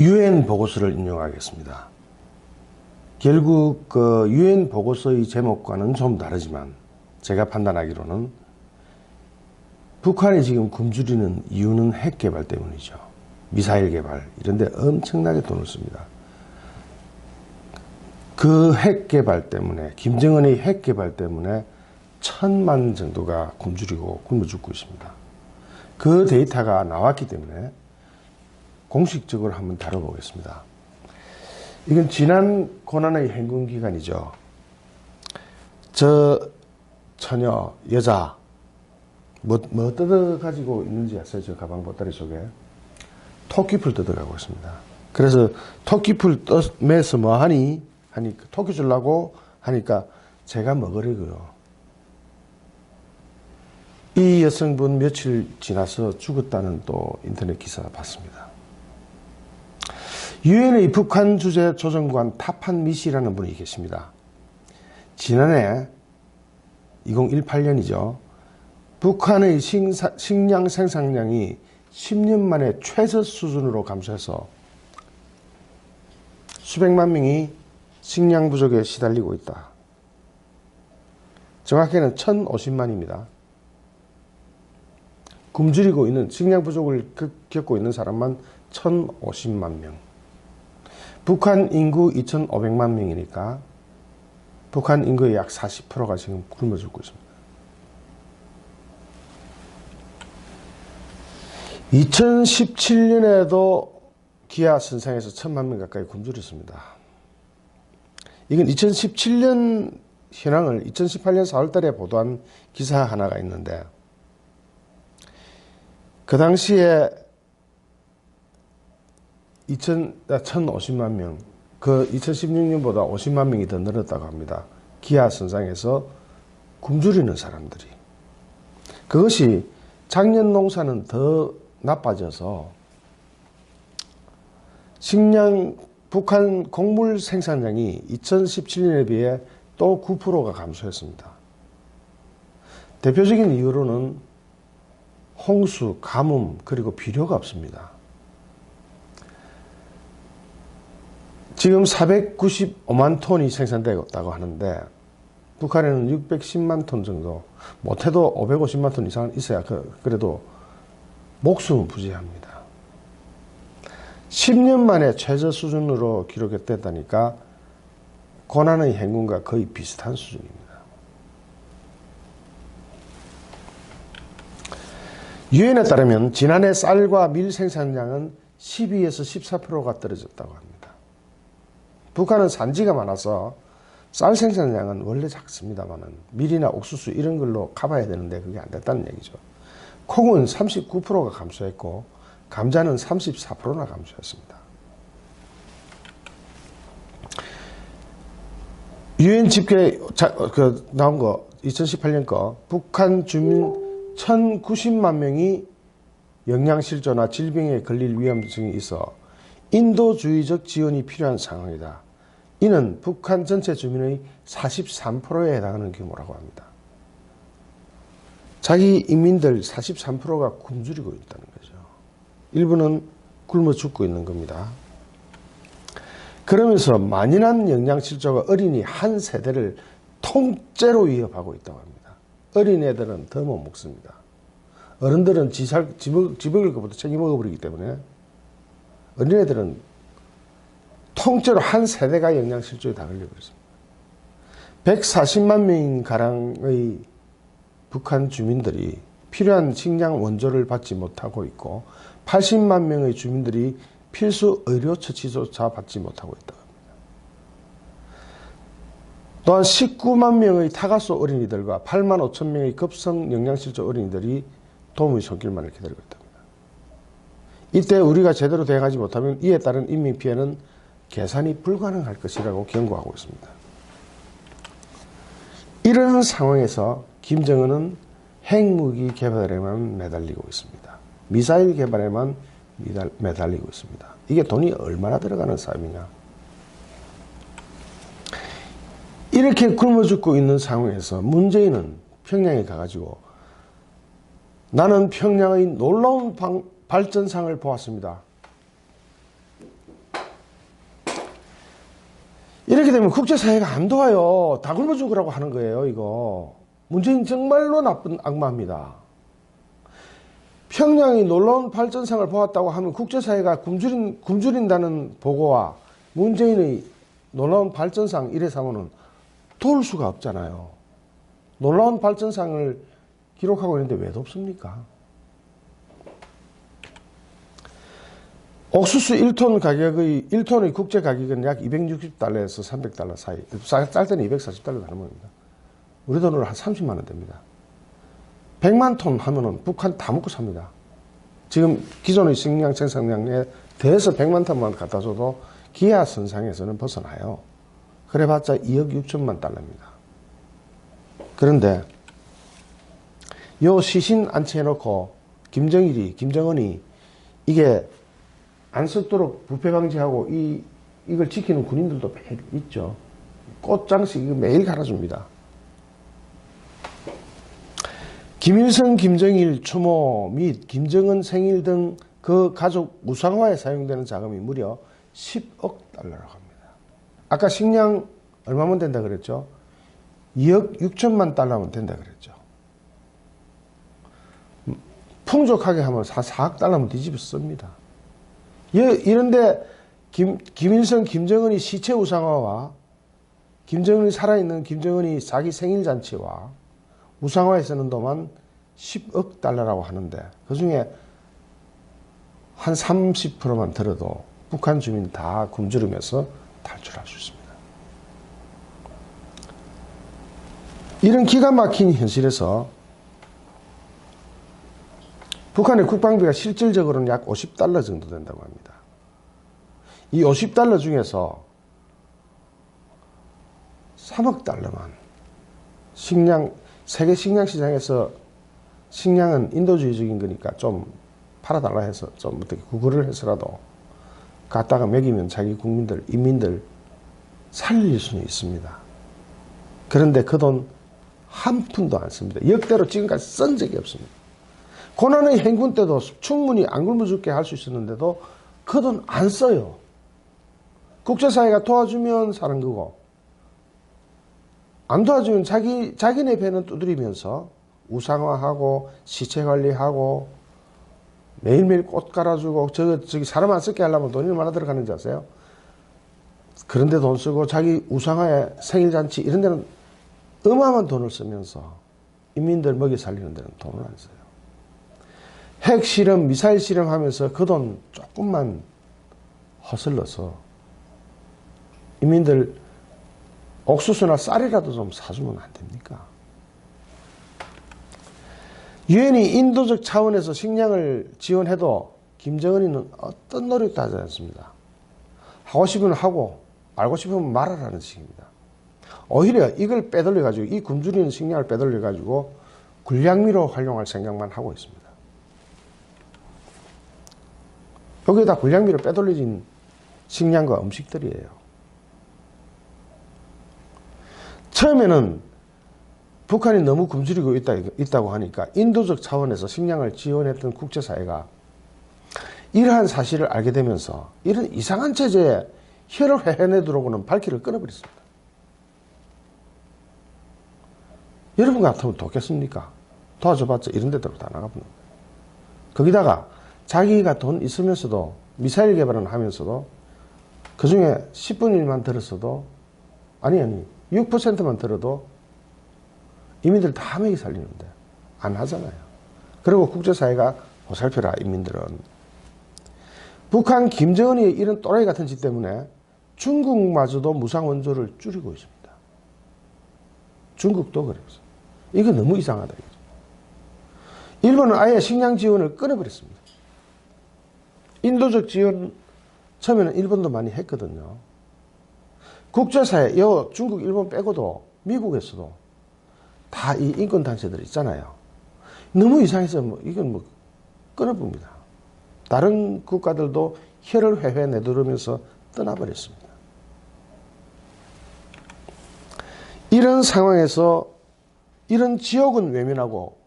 유엔 보고서를 인용하겠습니다. 결국 그 유엔 보고서의 제목과는 좀 다르지만 제가 판단하기로는 북한이 지금 굶주리는 이유는 핵 개발 때문이죠. 미사일 개발 이런 데 엄청나게 돈을 씁니다. 그 핵 개발 때문에, 김정은의 핵 개발 때문에 1,000만 정도가 굶주리고 굶어 죽고 있습니다. 그 데이터가 나왔기 때문에 공식적으로 한번 다뤄보겠습니다. 이건 지난 고난의 행군 기간이죠. 저 처녀, 여자 뭐 뜯어가지고 있는지 아세요? 저 가방 보따리 속에 토끼풀 뜯어가고 있습니다. 그래서 토끼풀 매서 뭐하니? 하니까 토끼 주려고 하니까 제가 먹으려고요. 이 여성분 며칠 지나서 죽었다는 또 인터넷 기사 봤습니다. 유엔의 북한 주재 조정관 타판 미시라는 분이 계십니다. 지난해 2018년이죠. 북한의 식량 생산량이 10년 만에 최저 수준으로 감소해서 수백만 명이 식량 부족에 시달리고 있다. 정확히는 1,050만입니다. 굶주리고 있는, 식량 부족을 겪고 있는 사람만 1,050만 명. 북한 인구 2,500만 명이니까 북한 인구의 약 40%가 지금 굶어 죽고 있습니다. 2017년에도 기아 선상에서 1,000만 명 가까이 굶주렸습니다. 이건 2017년 현황을 2018년 4월달에 보도한 기사 하나가 있는데, 그 당시에 1,050만 명, 그 2016년보다 50만 명이 더 늘었다고 합니다. 기아 선상에서 굶주리는 사람들이. 그것이 작년 농사는 더 나빠져서 북한 곡물 생산량이 2017년에 비해 또 9%가 감소했습니다. 대표적인 이유로는 홍수, 가뭄, 그리고 비료가 없습니다. 지금 495만 톤이 생산되었다고 하는데 북한에는 610만 톤 정도, 못해도 550만 톤 이상은 있어야 그래도 목숨은 부재합니다. 10년 만에 최저 수준으로 기록됐다니까 고난의 행군과 거의 비슷한 수준입니다. 유엔에 따르면 지난해 쌀과 밀 생산량은 12에서 14%가 떨어졌다고 합니다. 북한은 산지가 많아서 쌀 생산량은 원래 작습니다만 밀이나 옥수수 이런 걸로 커버해야 되는데 그게 안 됐다는 얘기죠. 콩은 39%가 감소했고 감자는 34%나 감소했습니다. 유엔 집계 나온 거 2018년 거 북한 주민 1,090만 명이 영양실조나 질병에 걸릴 위험성이 있어 인도주의적 지원이 필요한 상황이다. 이는 북한 전체 주민의 43%에 해당하는 규모라고 합니다. 자기 인민들 43%가 굶주리고 있다는 거죠. 일부는 굶어 죽고 있는 겁니다. 그러면서 만연한 영양실조가 어린이 한 세대를 통째로 위협하고 있다고 합니다. 어린애들은 더 못 먹습니다. 어른들은 집 먹을 것부터 챙겨 먹어버리기 때문에 어린애들은 통째로 한 세대가 영양실조에 다 걸려버렸습니다. 140만 명가량의 북한 주민들이 필요한 식량 원조를 받지 못하고 있고 80만 명의 주민들이 필수 의료처치조차 받지 못하고 있다고 합니다. 또한 19만 명의 타가수 어린이들과 8만 5천 명의 급성 영양실조 어린이들이 도움의 손길만을 기다리고 있답니다. 이때 우리가 제대로 대응하지 못하면 이에 따른 인민피해는 계산이 불가능할 것이라고 경고하고 있습니다. 이런 상황에서 김정은은 핵무기 개발에만 매달리고 있습니다. 미사일 개발에만 매달리고 있습니다. 이게 돈이 얼마나 들어가는 싸움이냐. 이렇게 굶어 죽고 있는 상황에서 문재인은 평양에 가가지고 나는 평양의 놀라운 발전상을 보았습니다. 이렇게 되면 국제사회가 안 도와요. 다 굶어 죽으라고 하는 거예요, 이거. 문재인 정말로 나쁜 악마입니다. 평양이 놀라운 발전상을 보았다고 하면 국제사회가 굶주린다는 보고와 문재인의 놀라운 발전상 1회 3호는 도울 수가 없잖아요. 놀라운 발전상을 기록하고 있는데 왜 덥습니까? 옥수수 1톤의 국제 가격은 약 260달러에서 300달러 사이. 쌀 때는 240달러 하는 겁니다. 우리 돈으로 한 30만 원 됩니다. 100만 톤 하면은 북한 다 먹고 삽니다. 지금 기존의 식량 생산량에 대해서 100만 톤만 갖다 줘도 기아 선상에서는 벗어나요. 그래봤자 2억 6천만 달러입니다. 그런데 요 시신 안치해놓고 김정은이 이게 안 썩도록 부패 방지하고 이걸 지키는 군인들도 매일 있죠. 꽃장식 이거 매일 갈아줍니다. 김일성, 김정일 추모 및 김정은 생일 등 그 가족 무상화에 사용되는 자금이 무려 10억 달러라고 합니다. 아까 식량 얼마면 된다 그랬죠? 2억 6천만 달러면 된다 그랬죠. 풍족하게 하면 4억 달러면 뒤집어 씁니다. 이런데 김일성, 김정은이 시체 우상화와 김정은이 살아있는 김정은이 자기 생일잔치와 우상화에 쓰는 동안 10억 달러라고 하는데 그중에 한 30%만 들어도 북한 주민 다 굶주리면서 탈출할 수 있습니다. 이런 기가 막힌 현실에서 북한의 국방비가 실질적으로는 약 50달러 정도 된다고 합니다. 이 50달러 중에서 3억 달러만 세계 식량 시장에서 식량은 인도주의적인 거니까 좀 팔아달라 해서 좀 어떻게 구걸을 해서라도 갖다가 먹이면 자기 국민들, 인민들 살릴 수는 있습니다. 그런데 그 돈 한 푼도 안 씁니다. 역대로 지금까지 쓴 적이 없습니다. 고난의 행군 때도 충분히 안 굶어 죽게 할 수 있었는데도 그 돈 안 써요. 국제사회가 도와주면 사는 거고 안 도와주면 자기네 배는 두드리면서 우상화하고 시체 관리하고 매일매일 꽃 깔아주고 저기 사람 안 쓰게 하려면 돈이 얼마나 들어가는지 아세요? 그런데 돈 쓰고 자기 우상화에 생일잔치 이런 데는 어마어마한 돈을 쓰면서 인민들 먹여 살리는 데는 돈을 안 써요. 핵실험, 미사일 실험하면서 그 돈 조금만 허슬러서 인민들 옥수수나 쌀이라도 좀 사주면 안 됩니까? 유엔이 인도적 차원에서 식량을 지원해도 김정은이는 어떤 노력도 하지 않습니다. 하고 싶으면 하고 말고 싶으면 말하라는 식입니다. 오히려 이걸 빼돌려가지고 이 굶주리는 식량을 빼돌려가지고 군량미로 활용할 생각만 하고 있습니다. 여기에다 군량미로 빼돌려진 식량과 음식들이에요. 처음에는 북한이 너무 굶주리고 있다고 하니까 인도적 차원에서 식량을 지원했던 국제사회가 이러한 사실을 알게 되면서 이런 이상한 체제에 혀를 회해내도록은 발길을 끊어버렸습니다. 여러분 같으면 돕겠습니까? 도와줘봤자 이런 데대로 다 나가버립니다. 거기다가 자기가 돈 있으면서도 미사일 개발을 하면서도 그중에 10분의 1만 들었어도 아니 6%만 들어도 인민들 다 먹이 살리는데 안 하잖아요. 그리고 국제사회가 보살펴라 인민들은. 북한 김정은이 이런 또라이 같은 짓 때문에 중국마저도 무상원조를 줄이고 있습니다. 중국도 그래요. 이거 너무 이상하다. 일본은 아예 식량 지원을 끊어버렸습니다. 인도적 지원 처음에는 일본도 많이 했거든요. 국제사회, 중국, 일본 빼고도 미국에서도 다 이 인권단체들 있잖아요. 너무 이상해서 이건 끊어봅니다. 다른 국가들도 혀를 회회 내두르면서 떠나버렸습니다. 이런 상황에서 이런 지옥은 외면하고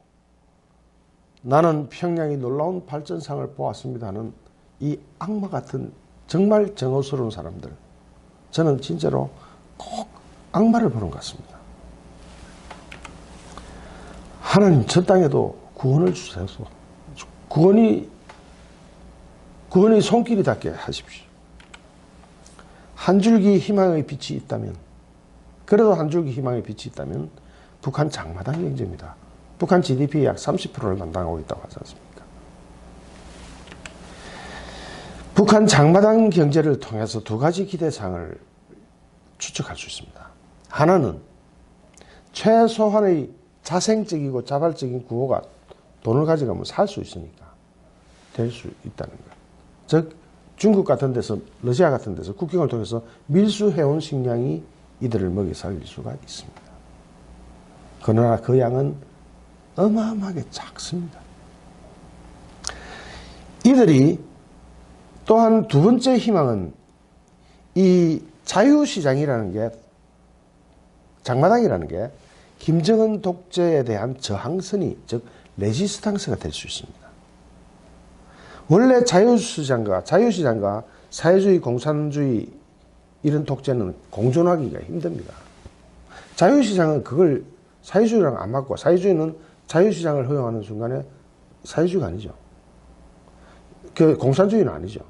나는 평양이 놀라운 발전상을 보았습니다 하는 이 악마 같은 정말 정의스러운 사람들, 저는 진짜로 꼭 악마를 보는 것 같습니다. 하나님, 저 땅에도 구원을 주셔서 구원이 손길이 닿게 하십시오. 한 줄기 희망의 빛이 있다면, 그래도 한 줄기 희망의 빛이 있다면 북한 장마당 경제입니다. 북한 GDP의 약 30%를 담당하고 있다고 하지 않습니까? 북한 장마당 경제를 통해서 두 가지 기대사항을 추측할 수 있습니다. 하나는 최소한의 자생적이고 자발적인 구호가 돈을 가져가면 살 수 있으니까 될 수 있다는 것. 즉 중국 같은 데서, 러시아 같은 데서 국경을 통해서 밀수해온 식량이 이들을 먹여 살릴 수가 있습니다. 그러나 그 양은 어마어마하게 작습니다. 이들이 또한 두 번째 희망은 이 자유시장이라는 게, 장마당이라는 게 김정은 독재에 대한 저항선이, 즉 레지스탕스가 될 수 있습니다. 원래 자유시장과 사회주의, 공산주의 이런 독재는 공존하기가 힘듭니다. 자유시장은 그걸 사회주의랑 안 맞고, 사회주의는 자유시장을 허용하는 순간에 사회주의가 아니죠. 그 공산주의는 아니죠.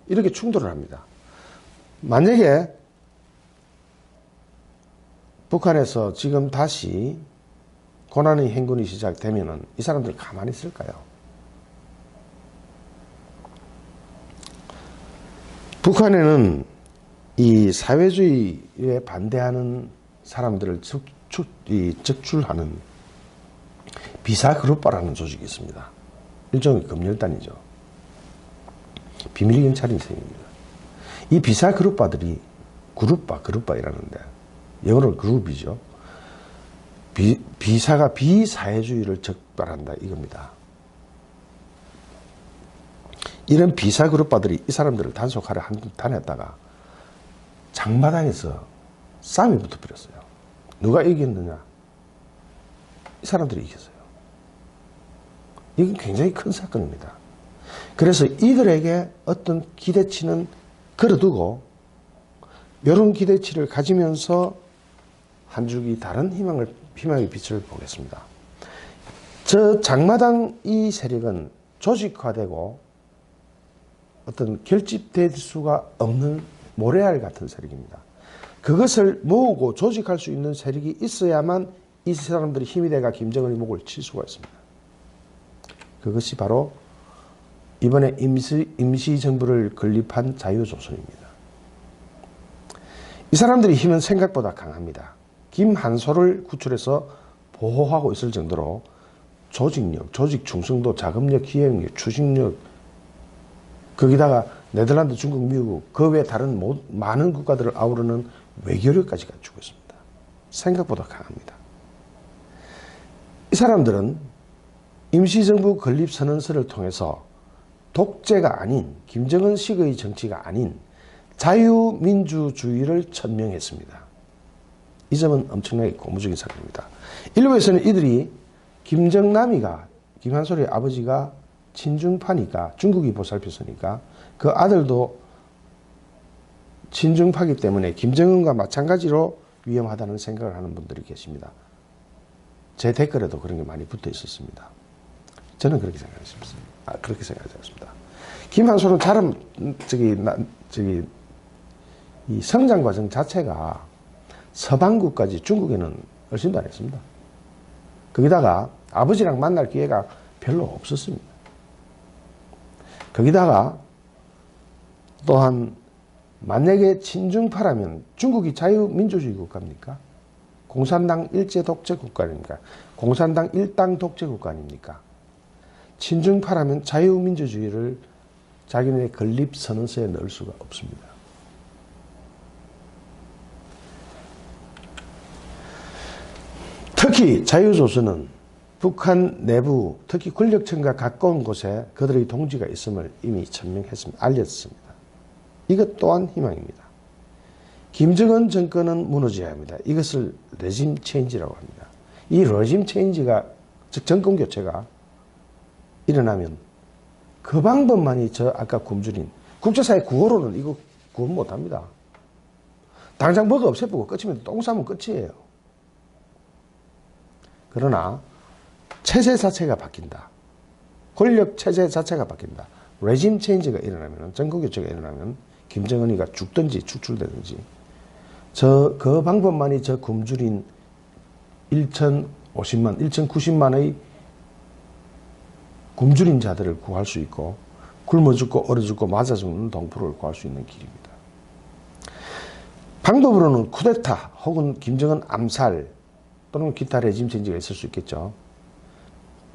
이렇게 충돌을 합니다. 만약에 북한에서 지금 다시 고난의 행군이 시작되면은 이 사람들 가만히 있을까요? 북한에는 이 사회주의에 반대하는 사람들을 적출하는 비사그룹바라는 조직이 있습니다. 일종의 검열단이죠. 비밀경찰인 셈입니다. 이 비사그룹바들이 그룹바 이라는데, 영어로 그룹이죠. 비사가 비사회주의를 적발한다 이겁니다. 이런 비사그룹바들이 이 사람들을 단속하려 다녔다가 장마당에서 싸움이 붙어버렸어요. 누가 이겼느냐? 이 사람들이 이겼어요. 이건 굉장히 큰 사건입니다. 그래서 이들에게 어떤 기대치는 걸어두고 이런 기대치를 가지면서 한 줄기 다른 희망의 빛을 보겠습니다. 저 장마당 이 세력은 조직화되고 어떤 결집될 수가 없는 모래알 같은 세력입니다. 그것을 모으고 조직할 수 있는 세력이 있어야만 이 사람들이 힘이 돼가 김정은의 목을 칠 수가 있습니다. 그것이 바로 이번에 임시정부를 건립한 자유조선입니다. 이 사람들의 힘은 생각보다 강합니다. 김한솔을 구출해서 보호하고 있을 정도로 조직력, 조직 충성도, 자금력, 기획력, 추진력, 거기다가 네덜란드, 중국, 미국, 그 외 다른 많은 국가들을 아우르는 외교력까지 갖추고 있습니다. 생각보다 강합니다. 이 사람들은 임시정부 건립선언서를 통해서 독재가 아닌, 김정은식의 정치가 아닌 자유민주주의를 천명했습니다. 이 점은 엄청나게 고무적인 사건입니다. 일부에서는 이들이 김정남이가, 김한솔의 아버지가 친중파니까, 중국이 보살폈으니까 그 아들도 친중파기 때문에 김정은과 마찬가지로 위험하다는 생각을 하는 분들이 계십니다. 제 댓글에도 그런 게 많이 붙어 있었습니다. 저는 그렇게 생각했습니다. 그렇게 생각하지 않습니다. 김한솔은 이 성장 과정 자체가 서방국까지 중국에는 얼씬도 안 했습니다. 거기다가 아버지랑 만날 기회가 별로 없었습니다. 거기다가 또한 만약에 친중파라면 중국이 자유민주주의 국가입니까? 공산당 일제 독재 국가 아닙니까? 공산당 일당 독재 국가 아닙니까? 친중파라면 자유민주주의를 자기네 건립 선언서에 넣을 수가 없습니다. 특히 자유조선은 북한 내부, 특히 권력층과 가까운 곳에 그들의 동지가 있음을 이미 천명했습니다. 알렸습니다. 이것 또한 희망입니다. 김정은 정권은 무너져야 합니다. 이것을 레짐 체인지라고 합니다. 이 레짐 체인지가, 즉 정권 교체가 일어나면 그 방법만이 아까 굶주린 국제사회 구호로는 이거 구원 못합니다. 당장 뭐가 없애보고 끝이면 똥 싸면 끝이에요. 그러나 체제 자체가 바뀐다. 권력 체제 자체가 바뀐다. 레짐 체인지가 일어나면, 정권교체가 일어나면 김정은이가 죽든지 축출되든지 그 방법만이 저 굶주린 1,090만의 굶주린 자들을 구할 수 있고 굶어 죽고 얼어 죽고 맞아 죽는 동포를 구할 수 있는 길입니다. 방법으로는 쿠데타 혹은 김정은 암살 또는 기타 레짐 체인지가 있을 수 있겠죠.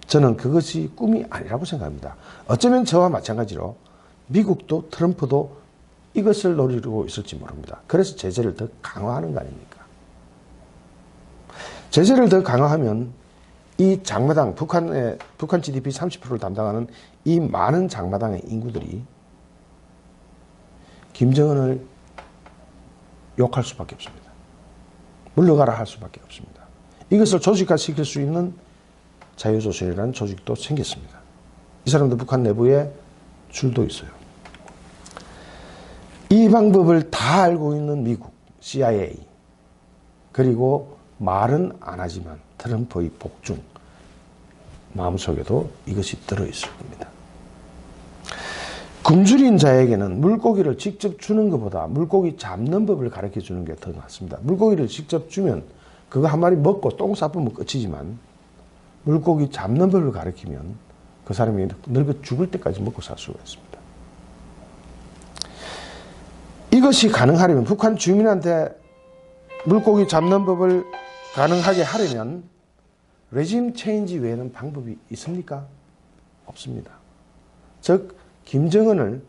저는 그것이 꿈이 아니라고 생각합니다. 어쩌면 저와 마찬가지로 미국도 트럼프도 이것을 노리고 있을지 모릅니다. 그래서 제재를 더 강화하는 거 아닙니까? 제재를 더 강화하면 이 장마당, 북한 GDP 30%를 담당하는 이 많은 장마당의 인구들이 김정은을 욕할 수밖에 없습니다. 물러가라 할 수밖에 없습니다. 이것을 조직화시킬 수 있는 자유조선이라는 조직도 생겼습니다. 이 사람도 북한 내부에 줄도 있어요. 이 방법을 다 알고 있는 미국, CIA, 그리고 말은 안 하지만 트럼프의 복중, 마음속에도 이것이 들어있을 겁니다. 굶주린 자에게는 물고기를 직접 주는 것보다 물고기 잡는 법을 가르쳐 주는 게 더 낫습니다. 물고기를 직접 주면 그거 한 마리 먹고 똥 싸보면 끝이지만 물고기 잡는 법을 가르치면 그 사람이 늙어 죽을 때까지 먹고 살 수가 있습니다. 이것이 가능하려면 북한 주민한테 물고기 잡는 법을 가능하게 하려면 레짐 체인지 외에는 방법이 있습니까? 없습니다. 즉 김정은을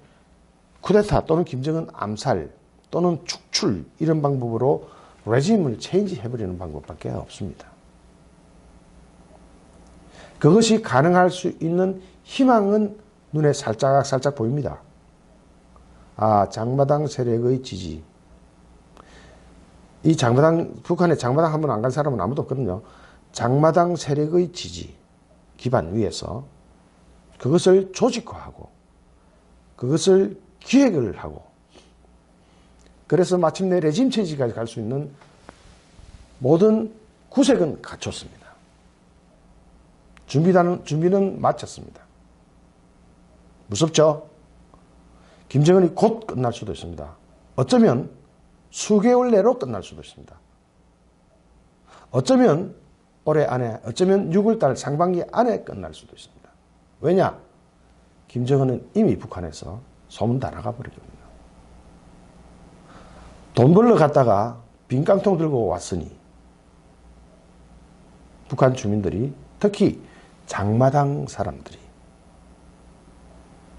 쿠데타 또는 김정은 암살 또는 축출 이런 방법으로 레짐을 체인지 해버리는 방법밖에 없습니다. 그것이 가능할 수 있는 희망은 눈에 살짝 보입니다. 아, 장마당 세력의 지지. 이 장마당, 북한에 장마당 한 번 안 간 사람은 아무도 없거든요. 장마당 세력의 지지 기반 위에서 그것을 조직화하고 그것을 기획을 하고 그래서 마침내 레짐 체제까지 갈 수 있는 모든 구색은 갖췄습니다. 준비는 마쳤습니다. 무섭죠? 김정은이 곧 끝날 수도 있습니다. 어쩌면 수개월 내로 끝날 수도 있습니다. 어쩌면 올해 안에, 어쩌면 6월달 상반기 안에 끝날 수도 있습니다. 왜냐? 김정은은 이미 북한에서 소문 다 나가버리거든요. 돈 벌러 갔다가 빈 깡통 들고 왔으니 북한 주민들이 특히 장마당 사람들이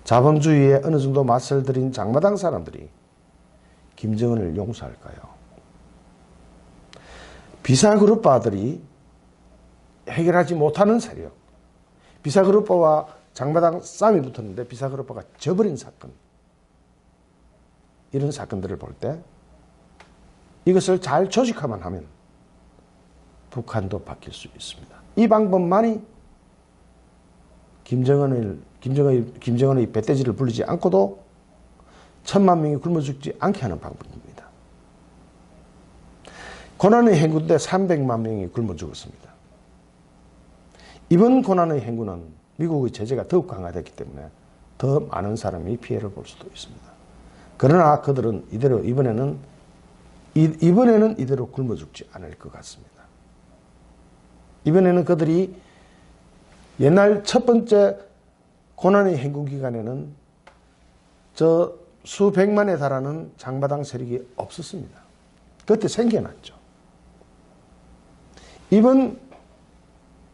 자본주의에 어느 정도 맛을 들인 장마당 사람들이 김정은을 용서할까요? 비사그룹파들이 해결하지 못하는 세력, 비사그룹파와 장마당 싸움이 붙었는데 비사그룹파가 져버린 사건, 이런 사건들을 볼 때 이것을 잘 조직화만 하면 북한도 바뀔 수 있습니다. 이 방법만이 김정은의 배떼지를 불리지 않고도 1,000만 명이 굶어 죽지 않게 하는 방법입니다. 고난의 행군 때 300만 명이 굶어 죽었습니다. 이번 고난의 행군은 미국의 제재가 더욱 강화됐기 때문에 더 많은 사람이 피해를 볼 수도 있습니다. 그러나 그들은 이번에는 이대로 굶어 죽지 않을 것 같습니다. 이번에는 그들이 옛날 첫 번째 고난의 행군 기간에는 저 수백만에 달하는 장마당 세력이 없었습니다. 그때 생겨났죠. 이번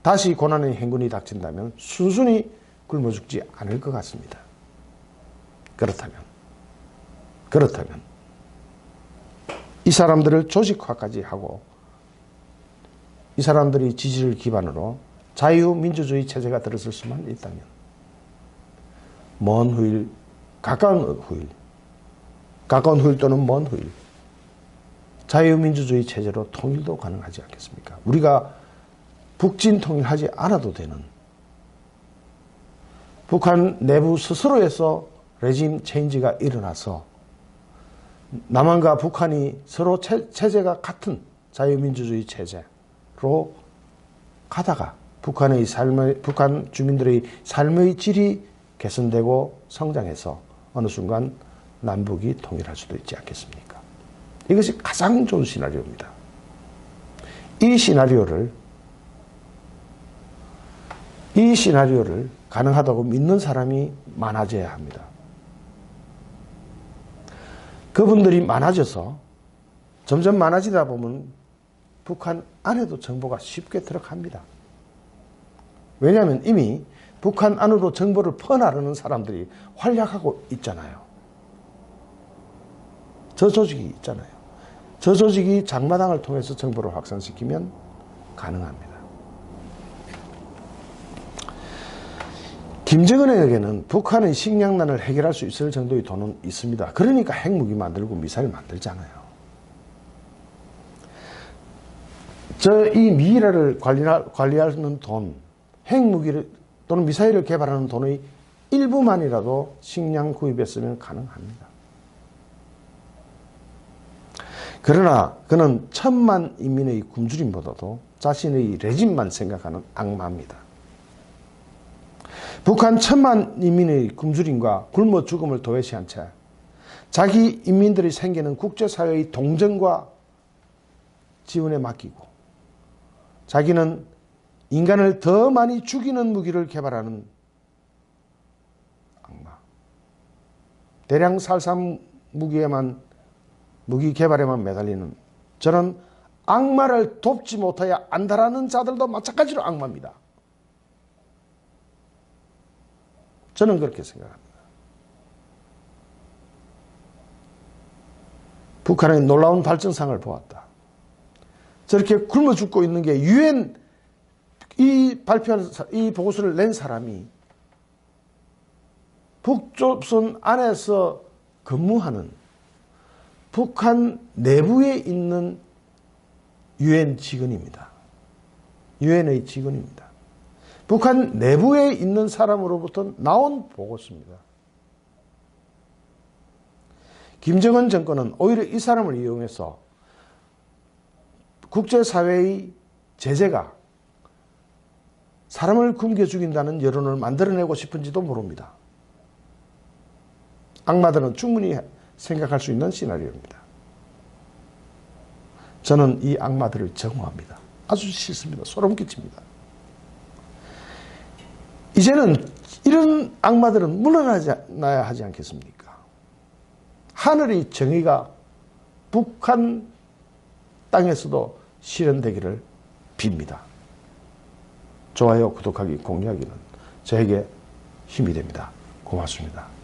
다시 고난의 행군이 닥친다면 순순히 굶어 죽지 않을 것 같습니다. 그렇다면 이 사람들을 조직화까지 하고 이 사람들이 지지를 기반으로 자유민주주의 체제가 들어설 수만 있다면 먼 후일, 가까운 후일 또는 먼 후일 자유민주주의 체제로 통일도 가능하지 않겠습니까? 우리가 북진 통일하지 않아도 되는 북한 내부 스스로에서 레짐 체인지가 일어나서 남한과 북한이 서로 체제가 같은 자유민주주의 체제로 가다가 북한 주민들의 삶의 질이 개선되고 성장해서 어느 순간 남북이 통일할 수도 있지 않겠습니까? 이것이 가장 좋은 시나리오입니다. 이 시나리오를 가능하다고 믿는 사람이 많아져야 합니다. 그분들이 많아져서 점점 많아지다 보면 북한 안에도 정보가 쉽게 들어갑니다. 왜냐하면 이미 북한 안으로 정보를 퍼나르는 사람들이 활약하고 있잖아요. 저 조직이 있잖아요. 저 조직이 장마당을 통해서 정보를 확산시키면 가능합니다. 김정은에게는 북한의 식량난을 해결할 수 있을 정도의 돈은 있습니다. 그러니까 핵무기 만들고 미사일 만들잖아요. 이 미래를 관리하는 돈, 핵무기를 또는 미사일을 개발하는 돈의 일부만이라도 식량 구입했으면 가능합니다. 그러나 그는 1,000만 인민의 굶주림보다도 자신의 레짐만 생각하는 악마입니다. 북한 1,000만 인민의 굶주림과 굶어 죽음을 도외시한 채 자기 인민들이 생기는 국제사회의 동정과 지원에 맡기고 자기는 인간을 더 많이 죽이는 무기를 개발하는 악마. 대량 살상 무기 개발에만 매달리는 저는 악마를 돕지 못하여 안달하는 자들도 마찬가지로 악마입니다. 저는 그렇게 생각합니다. 북한의 놀라운 발전상을 보았다. 저렇게 굶어 죽고 있는 게 유엔 이 보고서를 낸 사람이 북조선 안에서 근무하는 북한 내부에 있는 유엔 직원입니다. 유엔의 직원입니다. 북한 내부에 있는 사람으로부터 나온 보고서입니다. 김정은 정권은 오히려 이 사람을 이용해서 국제사회의 제재가 사람을 굶겨 죽인다는 여론을 만들어내고 싶은지도 모릅니다. 악마들은 충분히 생각할 수 있는 시나리오입니다. 저는 이 악마들을 정오합니다. 아주 싫습니다. 소름 끼칩니다. 이제는 이런 악마들은 물러나야 하지 않겠습니까? 하늘의 정의가 북한 땅에서도 실현되기를 빕니다. 좋아요, 구독하기, 공유하기는 저에게 힘이 됩니다. 고맙습니다.